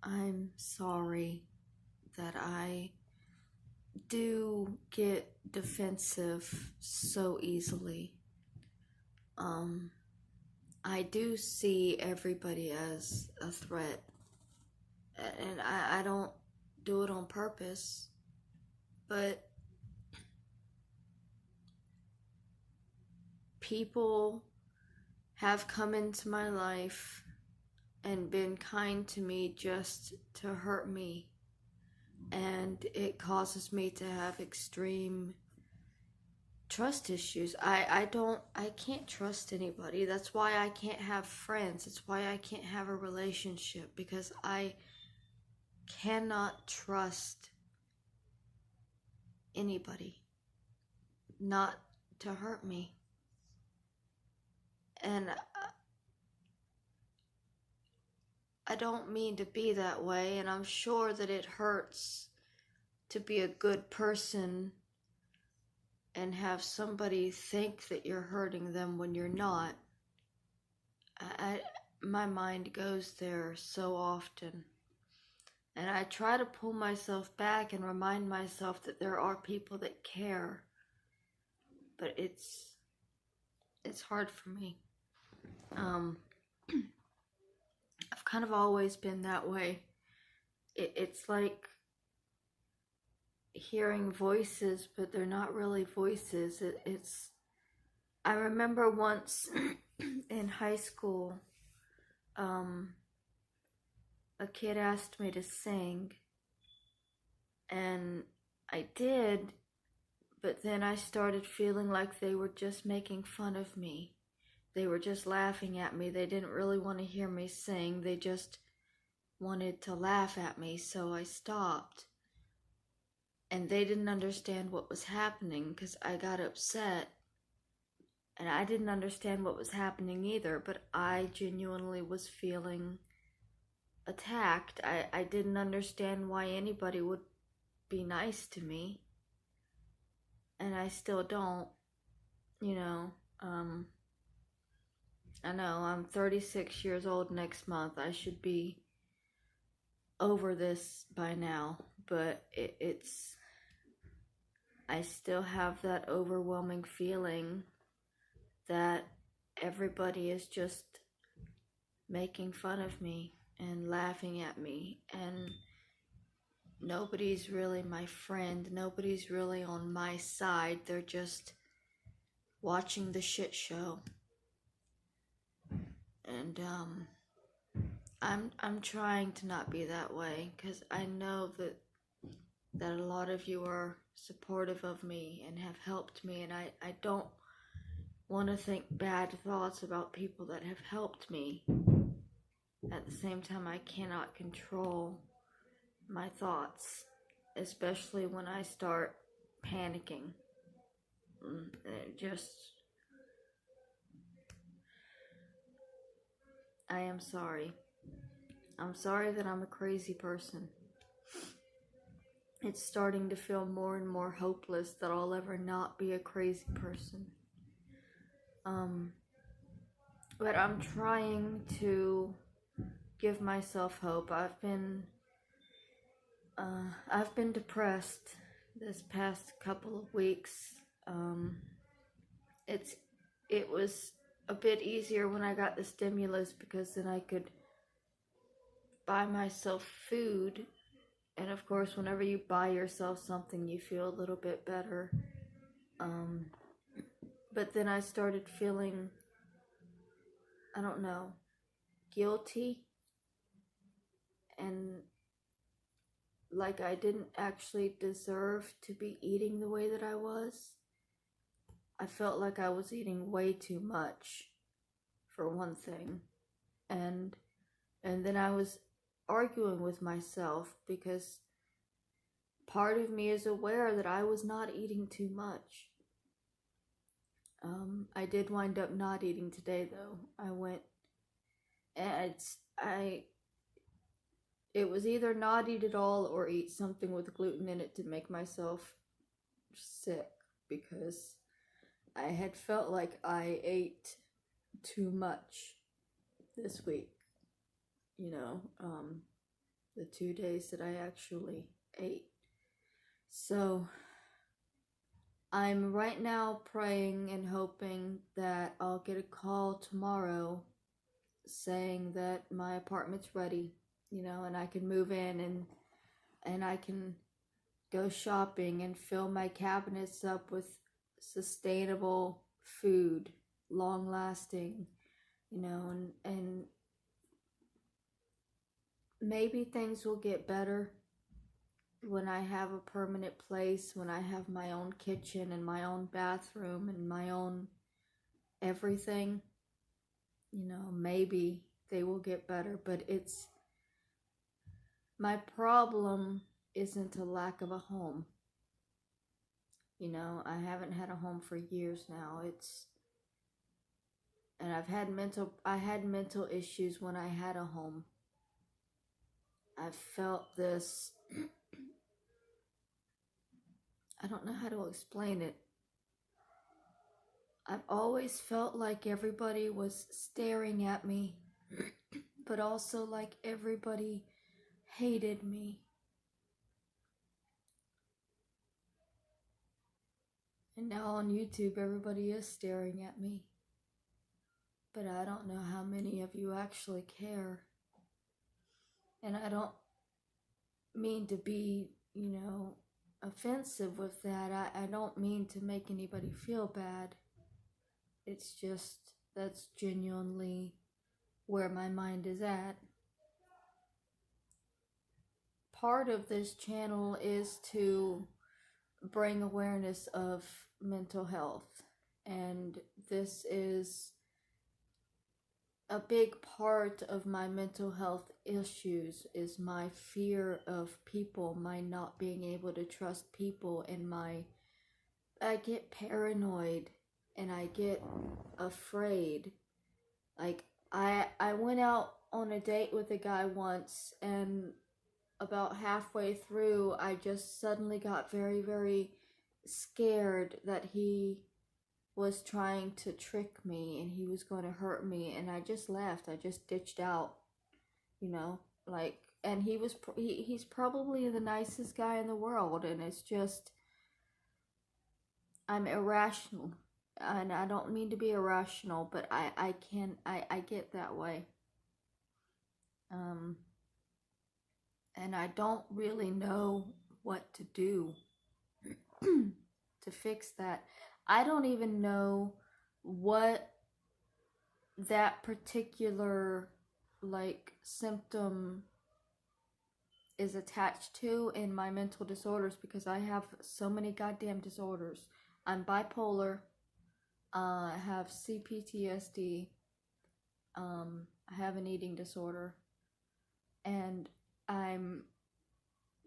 I'm sorry that I do get defensive so easily. Um, I do see everybody as a threat, and I don't do it on purpose, but people have come into my life and been kind to me just to hurt me, and it causes me to have extreme trust issues. I can't trust anybody. That's why I can't have friends. It's why I can't have a relationship, because I cannot trust anybody not to hurt me. And I don't mean to be that way, and I'm sure that it hurts to be a good person and have somebody think that you're hurting them when you're not. My mind goes there so often. And I try to pull myself back and remind myself that there are people that care. But it's hard for me. I've kind of always been that way. It's like hearing voices, but they're not really voices. I remember once in high school, a kid asked me to sing, and I did, but then I started feeling like they were just making fun of me. They were just laughing at me. They didn't really want to hear me sing. They just wanted to laugh at me, so I stopped. And they didn't understand what was happening because I got upset. And I didn't understand what was happening either, but I genuinely was feeling attacked. I didn't understand why anybody would be nice to me. And I still don't, you know. I know I'm 36 years old next month. I should be over this by now, but I still have that overwhelming feeling that everybody is just making fun of me and laughing at me, and nobody's really my friend. Nobody's really on my side. They're just watching the shit show. And I'm trying to not be that way, because I know that a lot of you are supportive of me and have helped me, and I don't want to think bad thoughts about people that have helped me. At the same time, I cannot control my thoughts, especially when I start panicking. I am sorry. I'm sorry that I'm a crazy person. It's starting to feel more and more hopeless that I'll ever not be a crazy person. But I'm trying to give myself hope. I've been depressed this past couple of weeks. It was a bit easier when I got the stimulus, because then I could buy myself food, and of course whenever you buy yourself something you feel a little bit better. But then I started feeling, I don't know, guilty, and like I didn't actually deserve to be eating the way that I was. I felt like I was eating way too much, for one thing. And then I was arguing with myself, because part of me is aware that I was not eating too much. I did wind up not eating today, though. I went, and it was either not eat at all or eat something with gluten in it to make myself sick, because I had felt like I ate too much this week, the 2 days that I actually ate. So I'm right now praying and hoping that I'll get a call tomorrow saying that my apartment's ready, and I can move in and I can go shopping and fill my cabinets up with sustainable food, long lasting, and maybe things will get better when I have a permanent place, when I have my own kitchen and my own bathroom and my own everything. Maybe they will get better, but my problem isn't a lack of a home. I haven't had a home for years now. And I had mental issues when I had a home. I felt this, I don't know how to explain it. I've always felt like everybody was staring at me, but also like everybody hated me. And now on YouTube, everybody is staring at me. But I don't know how many of you actually care. And I don't mean to be, offensive with that. I don't mean to make anybody feel bad. It's just, that's genuinely where my mind is at. Part of this channel is to bring awareness of mental health, and this is a big part of my mental health issues is my fear of people, my not being able to trust people, and I get paranoid and I get afraid. Like I went out on a date with a guy once, and about halfway through I just suddenly got very, very scared that he was trying to trick me and he was going to hurt me, and I just left. I just ditched out, and he's probably the nicest guy in the world, and it's just, I'm irrational, and I don't mean to be irrational, but I get that way. And I don't really know what to do to fix that. I don't even know what that particular symptom is attached to in my mental disorders, because I have so many goddamn disorders. I'm bipolar, I have CPTSD, I have an eating disorder, and I'm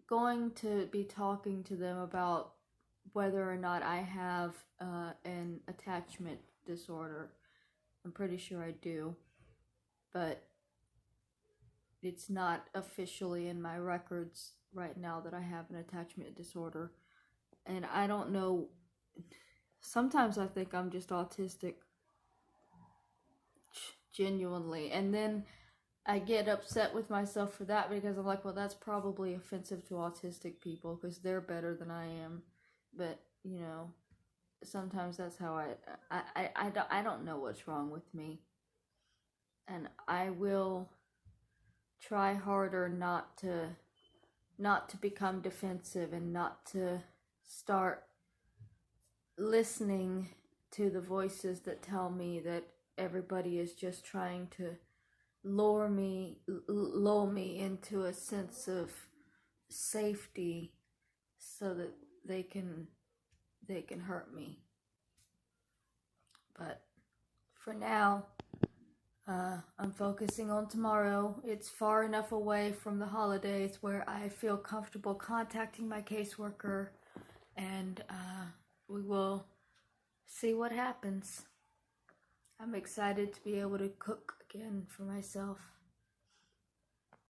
going to be talking to them about whether or not I have an attachment disorder. I'm pretty sure I do, but it's not officially in my records right now that I have an attachment disorder. And I don't know, sometimes I think I'm just autistic, genuinely, and then I get upset with myself for that, because I'm like, well, that's probably offensive to autistic people because they're better than I am. But sometimes that's how I don't know what's wrong with me, and I will try harder not to become defensive and not to start listening to the voices that tell me that everybody is just trying to lull me into a sense of safety so that they can hurt me. But for now, I'm focusing on tomorrow. It's far enough away from the holidays where I feel comfortable contacting my caseworker, and we will see what happens. I'm excited to be able to cook again for myself.